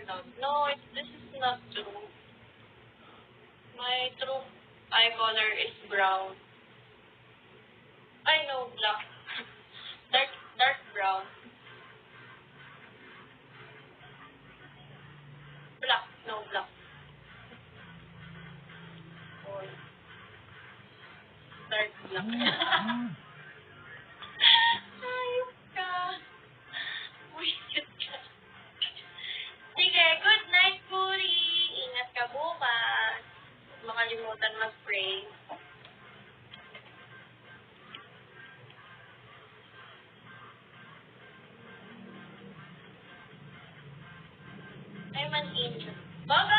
No, this is not true. My true eye color is brown. I know, black. Dark brown. Black. No, black. Or dark black. Ayok ka. Wicked ka. Sige, good night, Puri. Ingat ka bukas. Huwag makalimutan mag-pray. Ay, man-in. Bye-bye!